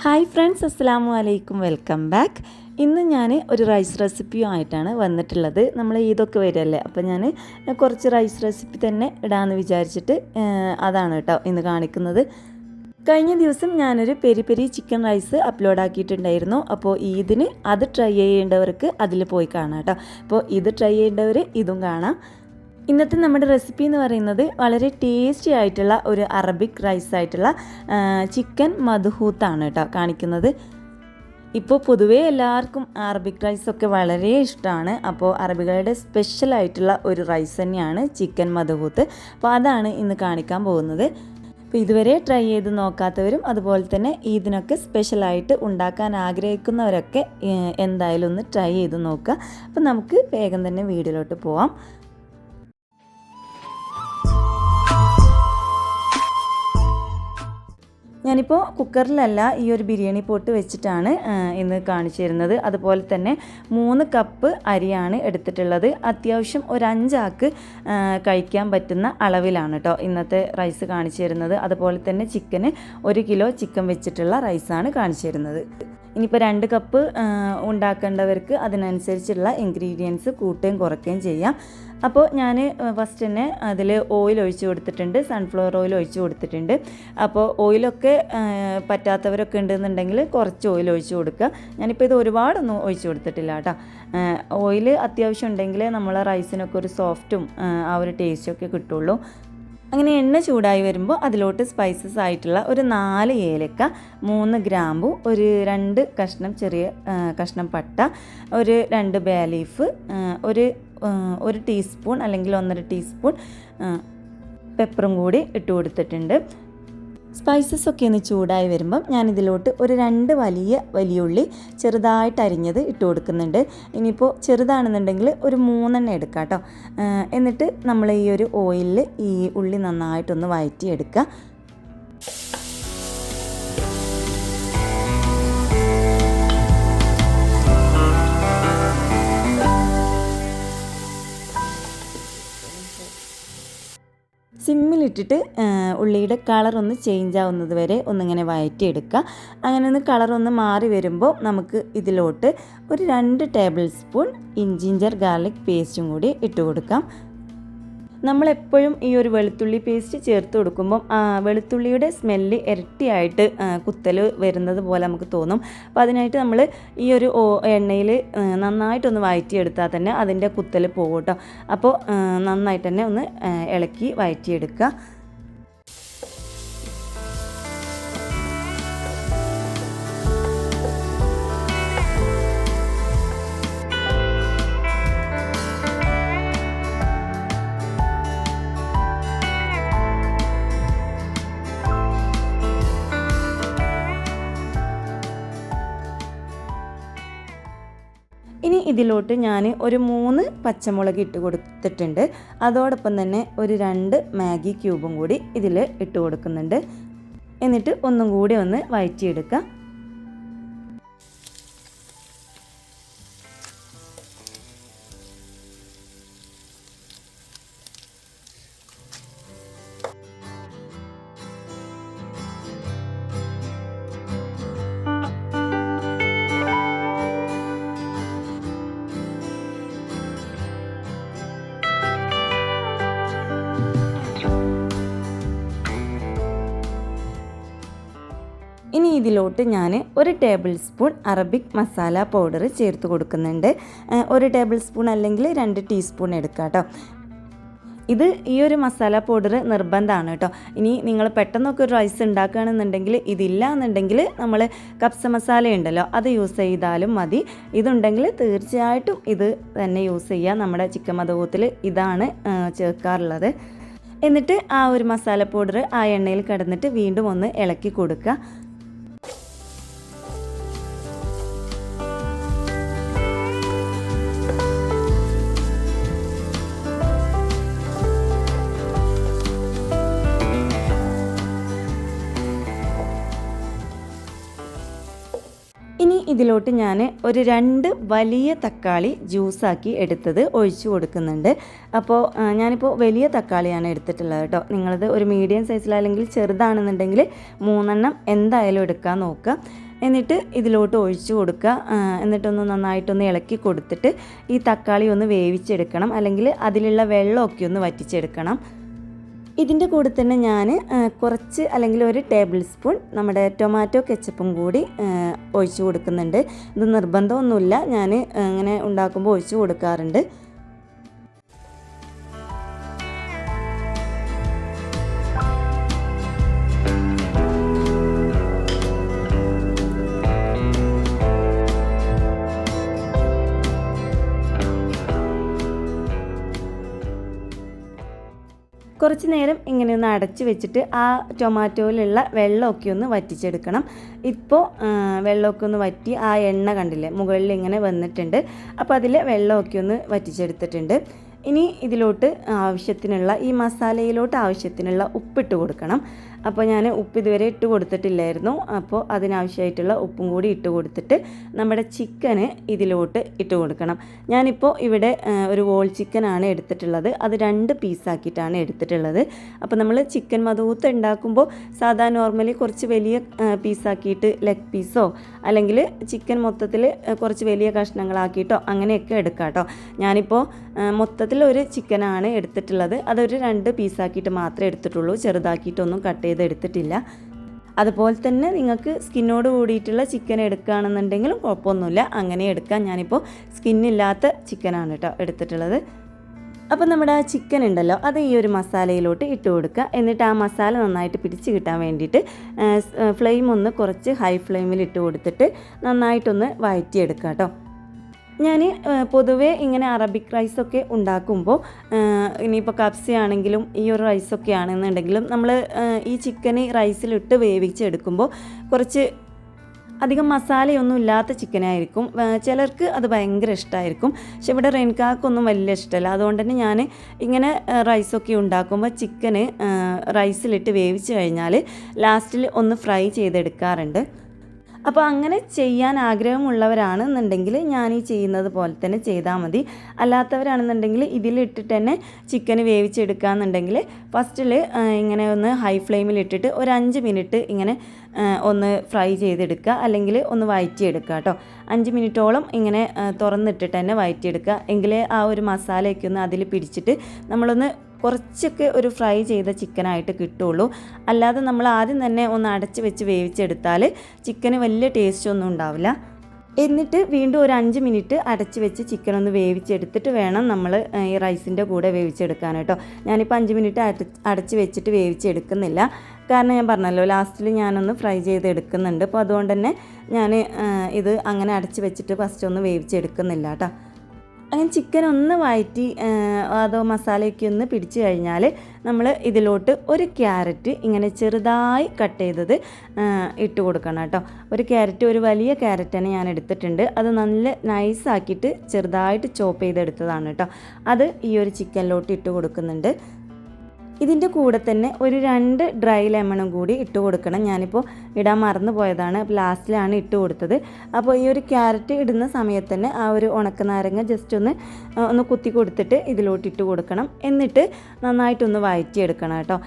Hi friends, അസ്സലാമു അലൈക്കും. Welcome back. ഇന്ന് ഞാൻ ഒരു റൈസ് റെസിപ്പിയുമായിട്ടാണ് വന്നിട്ടുള്ളത്. നമ്മൾ ഇതൊക്കെ വരുമല്ലേ, അപ്പോൾ ഞാൻ കുറച്ച് റൈസ് റെസിപ്പി തന്നെ ഇടാമെന്ന് വിചാരിച്ചിട്ട് അതാണ് കേട്ടോ ഇന്ന് കാണിക്കുന്നത്. കഴിഞ്ഞ ദിവസം ഞാനൊരു peri peri chicken rice upload ആക്കിയിട്ടുണ്ടായിരുന്നു. അപ്പോൾ ഇതിന് അത് ട്രൈ ചെയ്യേണ്ടവർക്ക് അതിൽ പോയി കാണാം കേട്ടോ. അപ്പോൾ ഇത് ട്രൈ ചെയ്യേണ്ടവർ ഇതും കാണാം. ഇന്നത്തെ നമ്മുടെ റെസിപ്പി എന്ന് പറയുന്നത് വളരെ ടേസ്റ്റി ആയിട്ടുള്ള ഒരു അറബിക് റൈസ് ആയിട്ടുള്ള ചിക്കൻ മദ്ഹൂത്താണ് കേട്ടോ കാണിക്കുന്നത്. ഇപ്പോൾ പൊതുവേ എല്ലാവർക്കും അറബിക് റൈസൊക്കെ വളരെ ഇഷ്ടമാണ്. അപ്പോൾ അറബികളുടെ സ്പെഷ്യലായിട്ടുള്ള ഒരു റൈസ് തന്നെയാണ് ചിക്കൻ മദ്ഹൂത്ത്. അപ്പോൾ അതാണ് ഇന്ന് കാണിക്കാൻ പോകുന്നത്. അപ്പോൾ ഇതുവരെ ട്രൈ ചെയ്ത് നോക്കാത്തവരും അതുപോലെ തന്നെ ഇതിനൊക്കെ സ്പെഷ്യലായിട്ട് ഉണ്ടാക്കാൻ ആഗ്രഹിക്കുന്നവരൊക്കെ എന്തായാലും ഒന്ന് ട്രൈ ചെയ്ത് നോക്കുക. അപ്പോൾ നമുക്ക് വേഗം തന്നെ വീഡിയോയിലോട്ട് പോവാം. ഞാനിപ്പോൾ കുക്കറിലല്ല ഈ ഒരു ബിരിയാണി പോട്ട് വെച്ചിട്ടാണ് ഇന്ന് കാണിച്ചു തരുന്നത്. അതുപോലെ തന്നെ 3 കപ്പ് അരിയാണ് എടുത്തിട്ടുള്ളത്. അത്യാവശ്യം ഒരു 5 ആൾക്ക് കഴിക്കാൻ പറ്റുന്ന അളവിലാണ് കേട്ടോ ഇന്നത്തെ റൈസ് കാണിച്ചു തരുന്നത്. അതുപോലെ തന്നെ ചിക്കന് 1 കിലോ ചിക്കൻ വെച്ചിട്ടുള്ള റൈസാണ് കാണിച്ചു തരുന്നത്. ഇനിയിപ്പോൾ 2 കപ്പ് ഉണ്ടാക്കേണ്ടവർക്ക് അതിനനുസരിച്ചുള്ള ഇൻഗ്രീഡിയൻസ് കൂട്ടുകയും കുറയ്ക്കുകയും ചെയ്യാം. അപ്പോൾ ഞാൻ ഫസ്റ്റ് തന്നെ അതിൽ ഓയിൽ ഒഴിച്ച് കൊടുത്തിട്ടുണ്ട്, സൺഫ്ലവർ ഓയിൽ ഒഴിച്ച് കൊടുത്തിട്ടുണ്ട്. അപ്പോൾ ഓയിലൊക്കെ പറ്റാത്തവരൊക്കെ ഉണ്ടെന്നുണ്ടെങ്കിൽ കുറച്ച് ഓയിൽ ഒഴിച്ച് കൊടുക്കുക. ഞാനിപ്പോൾ ഇത് ഒരുപാടൊന്നും ഒഴിച്ച് കൊടുത്തിട്ടില്ല കേട്ടോ. ഓയിൽ അത്യാവശ്യം ഉണ്ടെങ്കിൽ നമ്മളെ റൈസിനൊക്കെ ഒരു സോഫ്റ്റും ആ ഒരു ടേസ്റ്റൊക്കെ കിട്ടുള്ളൂ. അങ്ങനെ എണ്ണ ചൂടായി വരുമ്പോൾ അതിലോട്ട് സ്പൈസസ് ആയിട്ടുള്ള ഒരു 4 ഏലക്ക, 3 ഗ്രാമ്പു, ഒരു 2 കഷ്ണം ചെറിയ കഷ്ണം പട്ട, ഒരു 2 ബേ ലീഫ്, ഒരു ടീസ്പൂൺ അല്ലെങ്കിൽ 1.5 ടീസ്പൂൺ പെപ്പറും കൂടി ഇട്ട് കൊടുത്തിട്ടുണ്ട്. സ്പൈസസ് ഒക്കെ ഒന്ന് ചൂടായി വരുമ്പം ഞാനിതിലോട്ട് ഒരു 2 വലിയ ഉള്ളി ചെറുതായിട്ട് അരിഞ്ഞത് ഇട്ട് കൊടുക്കുന്നുണ്ട്. ഇനിയിപ്പോൾ ചെറുതാണെന്നുണ്ടെങ്കിൽ ഒരു 3 എണ്ണം എടുക്കാം കേട്ടോ. എന്നിട്ട് നമ്മൾ ഈ ഒരു ഓയിലിൽ ഈ ഉള്ളി നന്നായിട്ടൊന്ന് വഴറ്റിയെടുക്കുക. സിമ്മിലിട്ടിട്ട് ഉള്ളിയുടെ കളറൊന്ന് ചേഞ്ച് ആവുന്നത് വരെ ഒന്നിങ്ങനെ വഴറ്റിയെടുക്കുക. അങ്ങനെ ഒന്ന് കളറൊന്ന് മാറി വരുമ്പോൾ നമുക്ക് ഇതിലോട്ട് ഒരു 2 ടേബിൾ സ്പൂൺ ജിഞ്ചർ ഗാർലിക് പേസ്റ്റും കൂടി ഇട്ട് കൊടുക്കാം. നമ്മളെപ്പോഴും ഈ ഒരു വെളുത്തുള്ളി പേസ്റ്റ് ചേർത്ത് കൊടുക്കുമ്പം വെളുത്തുള്ളിയുടെ സ്മെല്ല് ഇരട്ടിയായിട്ട് കുത്തൽ വരുന്നത് പോലെ നമുക്ക് തോന്നും. അപ്പോൾ അതിനായിട്ട് നമ്മൾ ഈ ഒരു എണ്ണയിൽ നന്നായിട്ടൊന്ന് വഴറ്റിയെടുത്താൽ തന്നെ അതിൻ്റെ കുത്തൽ പോകും കേട്ടോ. അപ്പോൾ നന്നായിട്ട് തന്നെ ഒന്ന് ഇളക്കി വഴറ്റിയെടുക്കുക. ഇനി ഇതിലോട്ട് ഞാൻ ഒരു 3 പച്ചമുളക് ഇട്ട് കൊടുത്തിട്ടുണ്ട്. അതോടൊപ്പം തന്നെ ഒരു 2 മാഗി ക്യൂബും കൂടി ഇതിൽ ഇട്ട് കൊടുക്കുന്നുണ്ട്. എന്നിട്ട് ഒന്നും കൂടി ഒന്ന് വഴറ്റിയെടുക്കുക. ഇനി ഇതിലോട്ട് ഞാൻ 1 table spoon Arabic masala powder ചേർത്ത് കൊടുക്കുന്നുണ്ട്. 1 ടേബിൾ സ്പൂൺ അല്ലെങ്കിൽ 2 ടീസ്പൂൺ എടുക്കാം കേട്ടോ. ഇത് ഈ ഒരു മസാല പൗഡർ നിർബന്ധമാണ് കേട്ടോ. ഇനി നിങ്ങൾ പെട്ടെന്നൊക്കെ ഒരു റൈസ് ഉണ്ടാക്കുകയാണെന്നുണ്ടെങ്കിൽ ഇതില്ല എന്നുണ്ടെങ്കിൽ നമ്മൾ കപ്സ മസാല ഉണ്ടല്ലോ അത് യൂസ് ചെയ്താലും മതി. ഇതുണ്ടെങ്കിൽ തീർച്ചയായിട്ടും ഇത് തന്നെ യൂസ് ചെയ്യുക. നമ്മുടെ ചിക്കൻ മദ്ഹൂത്തിൽ ഇതാണ് ചേർക്കാറുള്ളത്. എന്നിട്ട് ആ ഒരു മസാല പൗഡർ ആ എണ്ണയിൽ കിടന്നിട്ട് വീണ്ടും ഒന്ന് ഇളക്കി കൊടുക്കുക. ഇനി ഇതിലോട്ട് ഞാൻ ഒരു 2 വലിയ തക്കാളി ജ്യൂസാക്കി എടുത്തത് ഒഴിച്ചു കൊടുക്കുന്നുണ്ട്. അപ്പോൾ ഞാനിപ്പോൾ വലിയ തക്കാളിയാണ് എടുത്തിട്ടുള്ളത് കേട്ടോ. നിങ്ങളത് ഒരു മീഡിയം സൈസിൽ അല്ലെങ്കിൽ ചെറുതാണെന്നുണ്ടെങ്കിൽ 3 എണ്ണം എന്തായാലും എടുക്കാൻ നോക്കുക. എന്നിട്ട് ഇതിലോട്ട് ഒഴിച്ചു കൊടുക്കുക. എന്നിട്ടൊന്ന് നന്നായിട്ടൊന്ന് ഇളക്കി കൊടുത്തിട്ട് ഈ തക്കാളി ഒന്ന് വേവിച്ചെടുക്കണം, അല്ലെങ്കിൽ അതിലുള്ള വെള്ളമൊക്കെ ഒന്ന് വറ്റിച്ചെടുക്കണം. ഇതിൻ്റെ കൂടെ തന്നെ ഞാൻ കുറച്ച് അല്ലെങ്കിൽ 1 ടേബിൾ സ്പൂൺ നമ്മുടെ ടൊമാറ്റോ കെച്ചപ്പും കൂടി ഒഴിച്ചു കൊടുക്കുന്നുണ്ട്. ഇത് നിർബന്ധമൊന്നുമില്ല, ഞാൻ ഇങ്ങനെ ഉണ്ടാക്കുമ്പോൾ ഒഴിച്ചു കൊടുക്കാറുണ്ട്. കുറച്ച് നേരം ഇങ്ങനെ ഒന്ന് അടച്ച് വെച്ചിട്ട് ആ ടൊമാറ്റോയിലുള്ള വെള്ളമൊക്കെ ഒന്ന് വറ്റിച്ചെടുക്കണം. ഇപ്പോൾ വെള്ളമൊക്കെ ഒന്ന് വറ്റി ആ എണ്ണ കണ്ടില്ലേ മുകളിൽ ഇങ്ങനെ വന്നിട്ടുണ്ട്. അപ്പോൾ അതിൽ വെള്ളമൊക്കെ ഒന്ന് വറ്റിച്ചെടുത്തിട്ടുണ്ട്. ഇനി ഇതിലോട്ട് ആവശ്യത്തിനുള്ള ഈ മസാലയിലോട്ട് ആവശ്യത്തിനുള്ള ഉപ്പിട്ട് കൊടുക്കണം. അപ്പോൾ ഞാൻ ഉപ്പ് ഇതുവരെ ഇട്ട് കൊടുത്തിട്ടില്ലായിരുന്നു. അപ്പോൾ അതിനാവശ്യമായിട്ടുള്ള ഉപ്പും കൂടി ഇട്ട് കൊടുത്തിട്ട് നമ്മുടെ ചിക്കന് ഇതിലോട്ട് ഇട്ട് കൊടുക്കണം. ഞാനിപ്പോൾ ഇവിടെ ഒരു വോൾ ചിക്കനാണ് എടുത്തിട്ടുള്ളത്. അത് 2 പീസാക്കിയിട്ടാണ് എടുത്തിട്ടുള്ളത്. അപ്പോൾ നമ്മൾ ചിക്കൻ മധൂത്ത് ഉണ്ടാക്കുമ്പോൾ സാധാ നോർമലി കുറച്ച് വലിയ പീസാക്കിയിട്ട് ലെഗ് പീസോ അല്ലെങ്കിൽ ചിക്കൻ മൊത്തത്തിൽ കുറച്ച് വലിയ കഷ്ണങ്ങളാക്കിയിട്ടോ അങ്ങനെയൊക്കെ എടുക്കാം കേട്ടോ. ഞാനിപ്പോൾ മൊത്തത്തിൽ ഒരു ചിക്കനാണ് എടുത്തിട്ടുള്ളത്. അതൊരു 2 പീസാക്കിയിട്ട് മാത്രമേ എടുത്തിട്ടുള്ളൂ, ചെറുതാക്കിയിട്ടൊന്നും കട്ട് ചെയ്തെടുത്തിട്ടില്ല. അതുപോലെ തന്നെ നിങ്ങൾക്ക് സ്കിന്നോട് കൂടിയിട്ടുള്ള ചിക്കൻ എടുക്കുകയാണെന്നുണ്ടെങ്കിലും കുഴപ്പമൊന്നുമില്ല, അങ്ങനെ എടുക്കാം. ഞാനിപ്പോൾ സ്കിന്നില്ലാത്ത ചിക്കനാണ് കേട്ടോ എടുത്തിട്ടുള്ളത്. അപ്പോൾ നമ്മുടെ ആ ചിക്കൻ ഉണ്ടല്ലോ അത് ഈ ഒരു മസാലയിലോട്ട് ഇട്ട് കൊടുക്കുക. എന്നിട്ട് ആ മസാല നന്നായിട്ട് പിടിച്ച് കിട്ടാൻ വേണ്ടിയിട്ട് ഫ്ലെയിം ഒന്ന് കുറച്ച് ഹൈ ഫ്ലെയിമിൽ ഇട്ട് കൊടുത്തിട്ട് നന്നായിട്ടൊന്ന് വഴറ്റിയെടുക്കുക കേട്ടോ. ഞാൻ പൊതുവേ ഇങ്ങനെ അറബിക് റൈസൊക്കെ ഉണ്ടാക്കുമ്പോൾ ഇനിയിപ്പോൾ കബ്സയാണെങ്കിലും ഈ ഒരു റൈസൊക്കെ ആണെന്നുണ്ടെങ്കിലും നമ്മൾ ഈ ചിക്കന് റൈസിലിട്ട് വേവിച്ചെടുക്കുമ്പോൾ കുറച്ച് അധികം മസാലയൊന്നും ഇല്ലാത്ത ചിക്കനായിരിക്കും. ചിലർക്ക് അത് ഭയങ്കര ഇഷ്ടമായിരിക്കും. പക്ഷെ ഇവിടെ റെൻകാക്കൊന്നും വലിയ ഇഷ്ടമല്ല. അതുകൊണ്ട് തന്നെ ഞാൻ ഇങ്ങനെ റൈസൊക്കെ ഉണ്ടാക്കുമ്പോൾ ചിക്കന് റൈസിലിട്ട് വേവിച്ച് കഴിഞ്ഞാൽ ലാസ്റ്റിൽ ഒന്ന് ഫ്രൈ ചെയ്തെടുക്കാറുണ്ട്. അപ്പോൾ അങ്ങനെ ചെയ്യാൻ ആഗ്രഹമുള്ളവരാണെന്നുണ്ടെങ്കിൽ ഞാൻ ഈ ചെയ്യുന്നത് പോലെ തന്നെ ചെയ്താൽ മതി. അല്ലാത്തവരാണെന്നുണ്ടെങ്കിൽ ഇതിലിട്ടിട്ട് തന്നെ ചിക്കന് വേവിച്ചെടുക്കുകയെന്നുണ്ടെങ്കിൽ ഫസ്റ്റിൽ ഇങ്ങനെ ഒന്ന് ഹൈ ഫ്ലെയിമിൽ ഇട്ടിട്ട് ഒരു 5 മിനിറ്റ് ഇങ്ങനെ ഒന്ന് ഫ്രൈ ചെയ്തെടുക്കുക, അല്ലെങ്കിൽ ഒന്ന് വഴറ്റിയെടുക്കുക കേട്ടോ. 5 മിനിറ്റോളം ഇങ്ങനെ തുറന്നിട്ടിട്ട് തന്നെ വഴറ്റിയെടുക്കുക. എങ്കിലേ ആ ഒരു മസാലയൊക്കെ ഒന്ന് അതിൽ പിടിച്ചിട്ട് നമ്മളൊന്ന് കുറച്ചൊക്കെ ഒരു ഫ്രൈ ചെയ്ത ചിക്കനായിട്ട് കിട്ടുള്ളൂ. അല്ലാതെ നമ്മൾ ആദ്യം തന്നെ ഒന്ന് അടച്ച് വെച്ച് വേവിച്ചെടുത്താൽ ചിക്കന് വലിയ ടേസ്റ്റ് ഒന്നും ഉണ്ടാവില്ല. എന്നിട്ട് വീണ്ടും ഒരു 5 മിനിറ്റ് അടച്ച് വെച്ച് ചിക്കൻ ഒന്ന് വേവിച്ചെടുത്തിട്ട് വേണം നമ്മൾ ഈ റൈസിൻ്റെ കൂടെ വേവിച്ചെടുക്കാൻ കേട്ടോ. ഞാനിപ്പോൾ 5 മിനിറ്റ് അടച്ച് വെച്ചിട്ട് വേവിച്ചെടുക്കുന്നില്ല. കാരണം ഞാൻ പറഞ്ഞല്ലോ ലാസ്റ്റിൽ ഞാനൊന്ന് ഫ്രൈ ചെയ്തെടുക്കുന്നുണ്ട്. അപ്പോൾ അതുകൊണ്ട് തന്നെ ഞാൻ ഇത് അങ്ങനെ അടച്ച് വെച്ചിട്ട് ഫസ്റ്റ് ഒന്ന് വേവിച്ചെടുക്കുന്നില്ല കേട്ടോ. അങ്ങനെ ചിക്കൻ ഒന്ന് വഴറ്റി അതോ മസാലയൊക്കെ ഒന്ന് പിടിച്ച് കഴിഞ്ഞാൽ നമ്മൾ ഇതിലോട്ട് ഒരു ക്യാരറ്റ് ഇങ്ങനെ ചെറുതായി കട്ട് ചെയ്തത് ഇട്ട് കൊടുക്കണം കേട്ടോ. ഒരു ക്യാരറ്റ്, ഒരു വലിയ ക്യാരറ്റ് തന്നെ ഞാൻ എടുത്തിട്ടുണ്ട്. അത് നല്ല നൈസാക്കിയിട്ട് ചെറുതായിട്ട് ചോപ്പ് ചെയ്തെടുത്തതാണ് കേട്ടോ. അത് ഈ ഒരു ചിക്കനിലോട്ട് ഇട്ട് കൊടുക്കുന്നുണ്ട്. ഇതിൻ്റെ കൂടെ തന്നെ ഒരു 2 ഡ്രൈ ലെമണും കൂടി ഇട്ട് കൊടുക്കണം. ഞാനിപ്പോൾ ഇടാൻ മറന്നു പോയതാണ്, ലാസ്റ്റിലാണ് ഇട്ട് കൊടുത്തത്. അപ്പോൾ ഈ ഒരു ക്യാരറ്റ് ഇടുന്ന സമയത്ത് തന്നെ ആ ഒരു ഉണക്കനാരങ്ങ ജസ്റ്റ് ഒന്ന് കുത്തി കൊടുത്തിട്ട് ഇതിലോട്ട് ഇട്ട് കൊടുക്കണം. എന്നിട്ട് നന്നായിട്ടൊന്ന് വഴറ്റിയെടുക്കണം കേട്ടോ.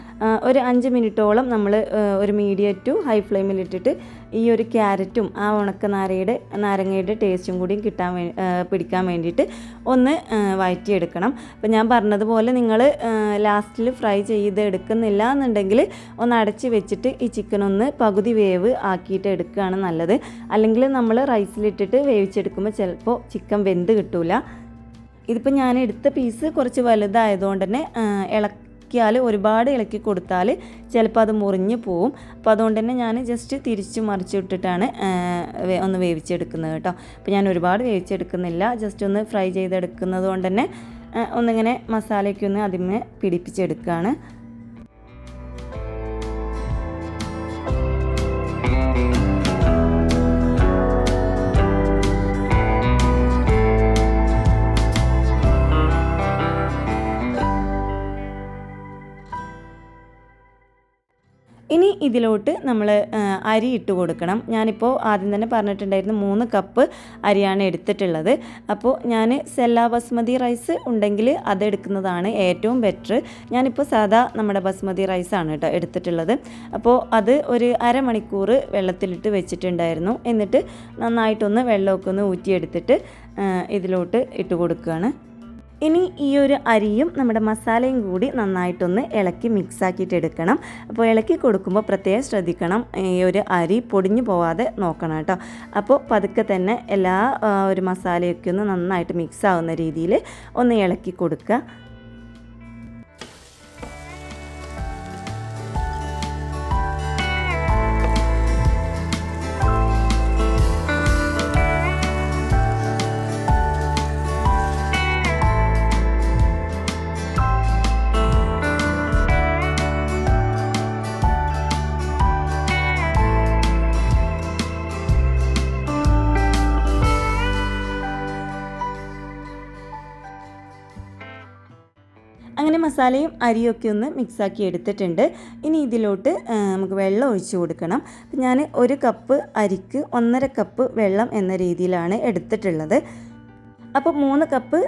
ഒരു 5 മിനിറ്റോളം നമ്മൾ ഒരു മീഡിയം ടു ഹൈ ഫ്ലെയിമിലിട്ടിട്ട് ഈ ഒരു ക്യാരറ്റും ആ നാരങ്ങയുടെ ടേസ്റ്റും കൂടി പിടിക്കാൻ വേണ്ടിയിട്ട് ഒന്ന് വഴറ്റിയെടുക്കണം. അപ്പോൾ ഞാൻ പറഞ്ഞതുപോലെ നിങ്ങൾ ലാസ്റ്റിൽ ഫ്രൈ ചെയ്തെടുക്കുന്നില്ല എന്നുണ്ടെങ്കിൽ ഒന്ന് അടച്ച് വെച്ചിട്ട് ഈ ചിക്കൻ ഒന്ന് പകുതി വേവ് ആക്കിയിട്ട് എടുക്കുകയാണ് നല്ലത്. അല്ലെങ്കിൽ നമ്മൾ റൈസിലിട്ടിട്ട് വേവിച്ചെടുക്കുമ്പോൾ ചിലപ്പോൾ ചിക്കൻ വെന്ത് കിട്ടില്ല. ഇതിപ്പോൾ ഞാൻ എടുത്ത പീസ് കുറച്ച് വലുതായതുകൊണ്ട് തന്നെ ഒരുപാട് ഇളക്കി കൊടുത്താൽ ചിലപ്പോൾ അത് മുറിഞ്ഞ് പോവും. അപ്പോൾ അതുകൊണ്ട് തന്നെ ഞാൻ ജസ്റ്റ് തിരിച്ച് മറിച്ചിട്ടിട്ടാണ് ഒന്ന് വേവിച്ചെടുക്കുന്നത് കേട്ടോ. അപ്പോൾ ഞാൻ ഒരുപാട് വേവിച്ചെടുക്കുന്നില്ല, ജസ്റ്റ് ഒന്ന് ഫ്രൈ ചെയ്തെടുക്കുന്നത് കൊണ്ട് തന്നെ ഒന്നിങ്ങനെ മസാലയ്ക്ക് ഒന്ന് അതിന്മേൽ പിടിപ്പിച്ചെടുക്കുകയാണ്. ഇനി ഇതിലോട്ട് നമ്മൾ അരി ഇട്ട് കൊടുക്കണം. ഞാനിപ്പോൾ ആദ്യം തന്നെ പറഞ്ഞിട്ടുണ്ടായിരുന്നു 3 കപ്പ് അരിയാണ് എടുത്തിട്ടുള്ളത്. അപ്പോൾ ഞാൻ സെല്ല ബസ്മതി റൈസ് ഉണ്ടെങ്കിൽ അതെടുക്കുന്നതാണ് ഏറ്റവും ബെറ്റർ. ഞാനിപ്പോൾ സാധാ നമ്മുടെ ബസ്മതി റൈസാണ് കേട്ടോ എടുത്തിട്ടുള്ളത്. അപ്പോൾ അത് ഒരു അരമണിക്കൂർ വെള്ളത്തിലിട്ട് വെച്ചിട്ടുണ്ടായിരുന്നു. എന്നിട്ട് നന്നായിട്ടൊന്ന് വെള്ളമൊക്കെ ഒന്ന് ഊറ്റിയെടുത്തിട്ട് ഇതിലോട്ട് ഇട്ട് കൊടുക്കുകയാണ്. ഇനി ഈ ഒരു അരിയും നമ്മുടെ മസാലയും കൂടി നന്നായിട്ടൊന്ന് ഇളക്കി മിക്സ് ആക്കിയിട്ട് എടുക്കണം. അപ്പോൾ ഇളക്കി കൊടുക്കുമ്പോൾ പ്രത്യേകം ശ്രദ്ധിക്കണം, ഈ ഒരു അരി പൊടിഞ്ഞു പോവാതെ നോക്കണം കേട്ടോ. അപ്പോൾ പതുക്കെ തന്നെ എല്ലാ ഒരു മസാലയൊക്കെ ഒന്ന് നന്നായിട്ട് മിക്സ് ആവുന്ന രീതിയിൽ ഒന്ന് ഇളക്കി കൊടുക്കുക. അങ്ങനെ മസാലയും അരിയൊക്കെ ഒന്ന് മിക്സാക്കി എടുത്തിട്ടുണ്ട്. ഇനി ഇതിലോട്ട് നമുക്ക് വെള്ളം ഒഴിച്ച് കൊടുക്കണം. അപ്പം ഞാൻ 1 കപ്പ് അരിക്ക് 1.5 കപ്പ് വെള്ളം എന്ന രീതിയിലാണ് എടുത്തിട്ടുള്ളത്. അപ്പോൾ 3 കപ്പ്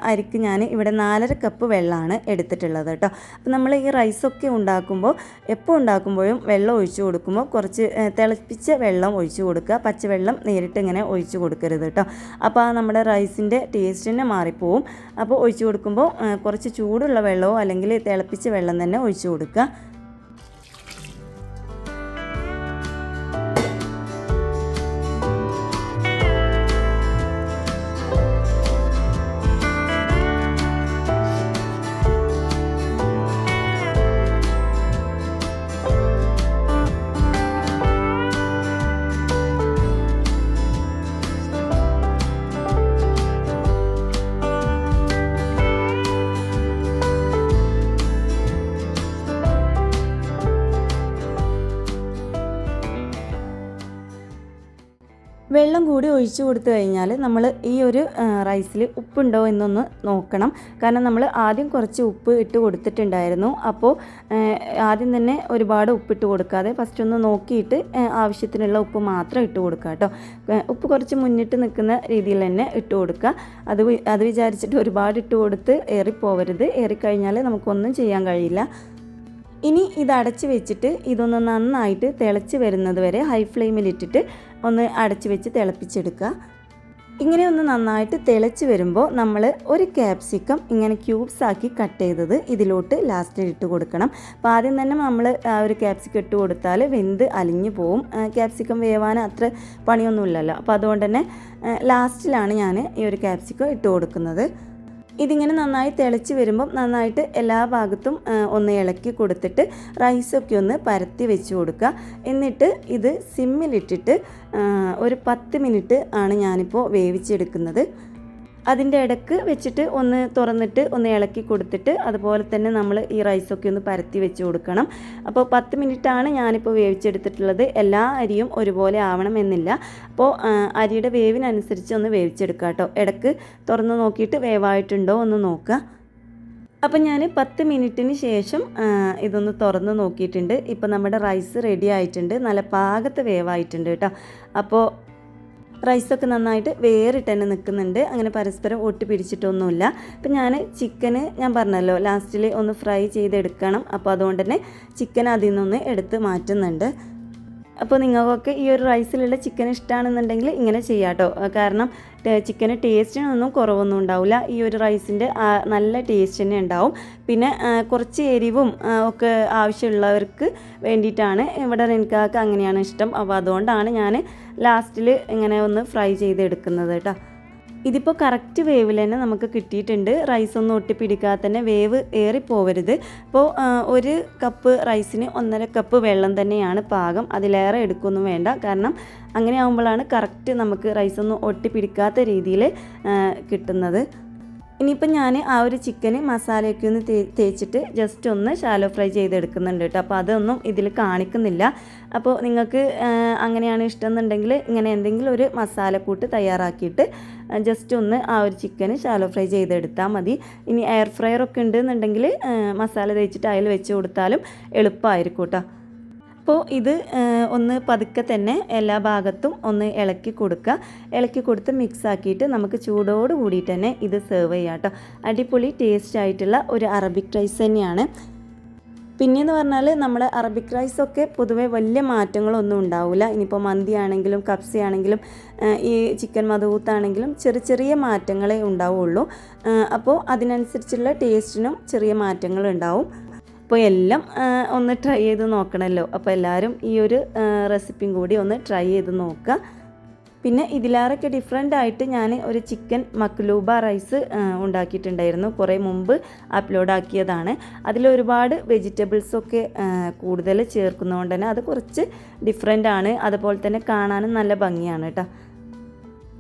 അരിക്ക് ഞാൻ ഇവിടെ 4.5 കപ്പ് വെള്ളമാണ് എടുത്തിട്ടുള്ളത് കേട്ടോ. അപ്പോൾ നമ്മൾ ഈ റൈസൊക്കെ ഉണ്ടാക്കുമ്പോൾ എപ്പോൾ ഉണ്ടാക്കുമ്പോഴും വെള്ളം ഒഴിച്ച് കൊടുക്കുമ്പോൾ കുറച്ച് തിളപ്പിച്ച വെള്ളം ഒഴിച്ച് കൊടുക്കുക. പച്ചവെള്ളം നേരിട്ട് ഇങ്ങനെ ഒഴിച്ച് കൊടുക്കരുത് കേട്ടോ. അപ്പോൾ നമ്മുടെ റൈസിൻ്റെ ടേസ്റ്റ് തന്നെ മാറിപ്പോവും. അപ്പോൾ ഒഴിച്ച് കൊടുക്കുമ്പോൾ കുറച്ച് ചൂടുള്ള വെള്ളമോ അല്ലെങ്കിൽ തിളപ്പിച്ച വെള്ളം തന്നെ ഒഴിച്ച് കൊടുക്കുക. വെള്ളം കൂടി ഒഴിച്ച് കൊടുത്തു കഴിഞ്ഞാൽ നമ്മൾ ഈ ഒരു റൈസിൽ ഉപ്പുണ്ടോ എന്നൊന്ന് നോക്കണം. കാരണം നമ്മൾ ആദ്യം കുറച്ച് ഉപ്പ് ഇട്ട് കൊടുത്തിട്ടുണ്ടായിരുന്നു. അപ്പോൾ ആദ്യം തന്നെ ഒരുപാട് ഉപ്പിട്ട് കൊടുക്കാതെ ഫസ്റ്റ് ഒന്ന് നോക്കിയിട്ട് ആവശ്യത്തിനുള്ള ഉപ്പ് മാത്രം ഇട്ട് കൊടുക്കുക കേട്ടോ. ഉപ്പ് കുറച്ച് മുന്നിട്ട് നിൽക്കുന്ന രീതിയിൽ തന്നെ ഇട്ട് കൊടുക്കുക. അത് വിചാരിച്ചിട്ട് ഒരുപാട് ഇട്ട് കൊടുത്ത് ഏറിപ്പോവരുത്. ഏറിക്കഴിഞ്ഞാൽ നമുക്കൊന്നും ചെയ്യാൻ കഴിയില്ല. ഇനി ഇത് അടച്ച് വെച്ചിട്ട് ഇതൊന്ന് നന്നായിട്ട് തിളച്ച് വരുന്നത് വരെ ഹൈ ഫ്ലെയിമിലിട്ടിട്ട് ഒന്ന് അടച്ച് വെച്ച് തിളപ്പിച്ചെടുക്കുക. ഇങ്ങനെ ഒന്ന് നന്നായിട്ട് തിളച്ച് വരുമ്പോൾ നമ്മൾ ഒരു ക്യാപ്സിക്കം ഇങ്ങനെ ക്യൂബ്സ് ആക്കി കട്ട് ചെയ്തത് ഇതിലോട്ട് ലാസ്റ്റിൽ ഇട്ട് കൊടുക്കണം. അപ്പോൾ ആദ്യം തന്നെ നമ്മൾ ആ ഒരു ക്യാപ്സിക്കം ഇട്ട് കൊടുത്താൽ വെന്ത് അലിഞ്ഞു പോവും. ക്യാപ്സിക്കം വേവാൻ അത്ര പണിയൊന്നുമില്ലല്ലോ. അപ്പോൾ അതുകൊണ്ട് തന്നെ ലാസ്റ്റിലാണ് ഞാൻ ഈ ഒരു ക്യാപ്സിക്കം ഇട്ട് കൊടുക്കുന്നത്. ഇതിങ്ങനെ നന്നായി തിളച്ച് വരുമ്പം നന്നായിട്ട് എല്ലാ ഭാഗത്തും ഒന്ന് ഇളക്കി കൊടുത്തിട്ട് റൈസൊക്കെ ഒന്ന് പരത്തി വെച്ച് കൊടുക്കുക. എന്നിട്ട് ഇത് സിമ്മിലിട്ടിട്ട് ഒരു 10 മിനിറ്റ് ആണ് ഞാനിപ്പോൾ വേവിച്ചെടുക്കുന്നത്. അതിൻ്റെ ഇടയ്ക്ക് വെച്ചിട്ട് ഒന്ന് തുറന്നിട്ട് ഒന്ന് ഇളക്കി കൊടുത്തിട്ട് അതുപോലെ തന്നെ നമ്മൾ ഈ റൈസൊക്കെ ഒന്ന് പരത്തി വെച്ച് കൊടുക്കണം. അപ്പോൾ 10 മിനിറ്റാണ് ഞാനിപ്പോൾ വേവിച്ചെടുത്തിട്ടുള്ളത്. എല്ലാ അരിയും ഒരുപോലെ ആവണമെന്നില്ല. അപ്പോൾ അരിയുടെ വേവിനനുസരിച്ച് ഒന്ന് വേവിച്ചെടുക്കുക കേട്ടോ. ഇടയ്ക്ക് തുറന്ന് നോക്കിയിട്ട് വേവായിട്ടുണ്ടോ ഒന്ന് നോക്കുക. അപ്പം ഞാൻ 10 മിനിറ്റിന് ശേഷം ഇതൊന്ന് തുറന്ന് നോക്കിയിട്ടുണ്ട്. ഇപ്പോൾ നമ്മുടെ റൈസ് റെഡി ആയിട്ടുണ്ട്. നല്ല പാകത്ത് വേവായിട്ടുണ്ട് കേട്ടോ. അപ്പോൾ റൈസൊക്കെ നന്നായിട്ട് വേറിട്ട് തന്നെ നിൽക്കുന്നുണ്ട്. അങ്ങനെ പരസ്പരം ഒട്ടി പിടിച്ചിട്ടൊന്നുമില്ല. അപ്പം ഞാൻ പറഞ്ഞല്ലോ ലാസ്റ്റിൽ ഒന്ന് ഫ്രൈ ചെയ്തെടുക്കണം. അപ്പോൾ അതുകൊണ്ട് തന്നെ ചിക്കൻ അതിൽ നിന്നൊന്ന് എടുത്ത് മാറ്റുന്നുണ്ട്. അപ്പോൾ നിങ്ങൾക്കൊക്കെ ഈ ഒരു റൈസിലുള്ള ചിക്കൻ ഇഷ്ടമാണെന്നുണ്ടെങ്കിൽ ഇങ്ങനെ ചെയ്യാം കേട്ടോ. കാരണം ചിക്കന് ടേസ്റ്റിനൊന്നും കുറവൊന്നും ഉണ്ടാവില്ല. ഈ ഒരു റൈസിൻ്റെ നല്ല ടേസ്റ്റ് തന്നെ ഉണ്ടാവും. പിന്നെ കുറച്ച് എരിവും ഒക്കെ ആവശ്യമുള്ളവർക്ക് വേണ്ടിയിട്ടാണ് ഇവിടെ എനിക്കൊക്കെ അങ്ങനെയാണ് ഇഷ്ടം. അപ്പോൾ അതുകൊണ്ടാണ് ഞാൻ ലാസ്റ്റിൽ ഇങ്ങനെ ഒന്ന് ഫ്രൈ ചെയ്തെടുക്കുന്നത് കേട്ടോ. ഇതിപ്പോൾ കറക്റ്റ് വേവിൽ തന്നെ നമുക്ക് കിട്ടിയിട്ടുണ്ട്. റൈസൊന്നും ഒട്ടിപ്പിടിക്കാതെ തന്നെ വേവ് ഏറിപ്പോവരുത്. അപ്പോൾ 1 കപ്പ് റൈസിന് 1.5 കപ്പ് വെള്ളം തന്നെയാണ് പാകം. അതിലേറെ എടുക്കൊന്നും വേണ്ട. കാരണം അങ്ങനെ ആകുമ്പോഴാണ് കറക്റ്റ് നമുക്ക് റൈസൊന്നും ഒട്ടിപ്പിടിക്കാത്ത രീതിയിൽ കിട്ടുന്നത്. ഇനിയിപ്പോൾ ഞാൻ ആ ഒരു ചിക്കന് മസാലയൊക്കെ ഒന്ന് തേച്ചിട്ട് ജസ്റ്റ് ഒന്ന് ഷാലോ ഫ്രൈ ചെയ്തെടുക്കുന്നുണ്ട് കേട്ടോ. അപ്പോൾ അതൊന്നും ഇതിൽ കാണിക്കുന്നില്ല. അപ്പോൾ നിങ്ങൾക്ക് അങ്ങനെയാണ് ഇഷ്ടം എന്നുണ്ടെങ്കിൽ ഇങ്ങനെ എന്തെങ്കിലും ഒരു മസാലക്കൂട്ട് തയ്യാറാക്കിയിട്ട് ജസ്റ്റ് ഒന്ന് ആ ഒരു ചിക്കന് ഷാലോ ഫ്രൈ ചെയ്തെടുത്താൽ മതി. ഇനി എയർ ഫ്രയറൊക്കെ ഉണ്ടെന്നുണ്ടെങ്കിൽ മസാല തേച്ചിട്ട് അതിൽ വെച്ച് കൊടുത്താലും എളുപ്പമായിരിക്കും കേട്ടോ. അപ്പോൾ ഇത് ഒന്ന് പതുക്കെ തന്നെ എല്ലാ ഭാഗത്തും ഒന്ന് ഇളക്കി കൊടുക്കുക. ഇളക്കി കൊടുത്ത് മിക്സ് ആക്കിയിട്ട് നമുക്ക് ചൂടോട് കൂടിയിട്ട് തന്നെ ഇത് സെർവ് ചെയ്യാം കേട്ടോ. അടിപൊളി ടേസ്റ്റ് ആയിട്ടുള്ള ഒരു അറബിക് റൈസ് തന്നെയാണ്. പിന്നെയെന്ന് പറഞ്ഞാൽ നമ്മുടെ അറബിക് റൈസൊക്കെ പൊതുവേ വലിയ മാറ്റങ്ങളൊന്നും ഉണ്ടാവില്ല. ഇനിയിപ്പോൾ മന്തി ആണെങ്കിലും കപ്സ ആണെങ്കിലും ഈ ചിക്കൻ മധൂത്താണെങ്കിലും ചെറിയ മാറ്റങ്ങളേ ഉണ്ടാവുള്ളൂ. അപ്പോൾ അതിനനുസരിച്ചുള്ള ടേസ്റ്റിനും ചെറിയ മാറ്റങ്ങൾ ഉണ്ടാവും. അപ്പോൾ എല്ലാം ഒന്ന് ട്രൈ ചെയ്ത് നോക്കണമല്ലോ. അപ്പോൾ എല്ലാവരും ഈ ഒരു റെസിപ്പിയും കൂടി ഒന്ന് ട്രൈ ചെയ്ത് നോക്കുക. പിന്നെ ഇതിലാറൊക്കെ ഡിഫറെൻ്റ് ആയിട്ട് ഞാൻ ഒരു ചിക്കൻ മക്ലൂബ റൈസ് ഉണ്ടാക്കിയിട്ടുണ്ടായിരുന്നു. കുറേ മുമ്പ് അപ്ലോഡ് ആക്കിയതാണ്. അതിലൊരുപാട് വെജിറ്റബിൾസൊക്കെ കൂടുതൽ ചേർക്കുന്നതുകൊണ്ട് തന്നെ അത് കുറച്ച് ഡിഫറെൻ്റ് ആണ്. അതുപോലെ തന്നെ കാണാനും നല്ല ഭംഗിയാണ് കേട്ടോ.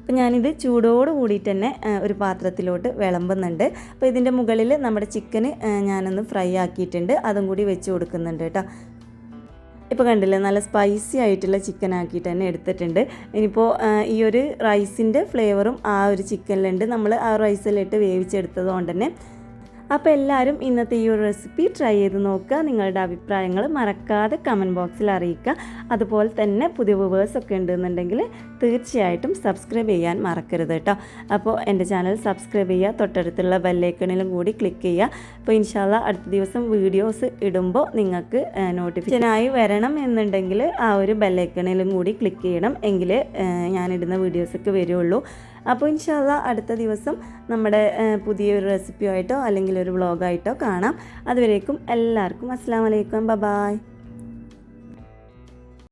അപ്പോൾ ഞാനിത് ചൂടോട് കൂടിയിട്ട് തന്നെ ഒരു പാത്രത്തിലോട്ട് വിളമ്പുന്നുണ്ട്. അപ്പോൾ ഇതിൻ്റെ മുകളിൽ നമ്മുടെ ചിക്കന് ഞാനൊന്ന് ഫ്രൈ ആക്കിയിട്ടുണ്ട്, അതും കൂടി വെച്ച് കൊടുക്കുന്നുണ്ട് കേട്ടോ. ഇപ്പോൾ കണ്ടില്ലേ, നല്ല സ്പൈസി ആയിട്ടുള്ള ചിക്കൻ ആക്കിയിട്ട് തന്നെ എടുത്തിട്ടുണ്ട്. ഇനിയിപ്പോൾ ഈ ഒരു റൈസിൻ്റെ ഫ്ലേവറും ആ ഒരു ചിക്കനിലുണ്ട്. നമ്മൾ ആ റൈസിലിട്ട് വേവിച്ചെടുത്തത് കൊണ്ട് തന്നെ. അപ്പോൾ എല്ലാവരും ഇന്നത്തെ ഈ ഒരു റെസിപ്പി ട്രൈ ചെയ്ത് നോക്കുക. നിങ്ങളുടെ അഭിപ്രായങ്ങൾ മറക്കാതെ കമൻറ്റ് ബോക്സിൽ അറിയിക്കുക. അതുപോലെ തന്നെ പുതിയ വ്യൂവേഴ്സൊക്കെ ഉണ്ടെന്നുണ്ടെങ്കിൽ തീർച്ചയായിട്ടും സബ്സ്ക്രൈബ് ചെയ്യാൻ മറക്കരുത് കേട്ടോ. അപ്പോൾ എൻ്റെ ചാനൽ സബ്സ്ക്രൈബ് ചെയ്യുക, തൊട്ടടുത്തുള്ള ബെല്ലൈക്കണിലും കൂടി ക്ലിക്ക് ചെയ്യുക. അപ്പോൾ ഇൻഷാല്ല അടുത്ത ദിവസം വീഡിയോസ് ഇടുമ്പോൾ നിങ്ങൾക്ക് നോട്ടിഫിക്കേഷനായി വരണം എന്നുണ്ടെങ്കിൽ ആ ഒരു ബെല്ലൈക്കണിലും കൂടി ക്ലിക്ക് ചെയ്യണം. എങ്കിൽ ഞാനിടുന്ന വീഡിയോസൊക്കെ വരുള്ളൂ. അപ്പോൾ ഇൻഷാല്ലാ അടുത്ത ദിവസം നമ്മുടെ പുതിയൊരു റെസിപ്പിയായിട്ടോ അല്ലെങ്കിൽ ഒരു വ്ളോഗായിട്ടോ കാണാം. അതുവരേക്കും എല്ലാവർക്കും അസ്സലാമു അലൈക്കും, ബൈ.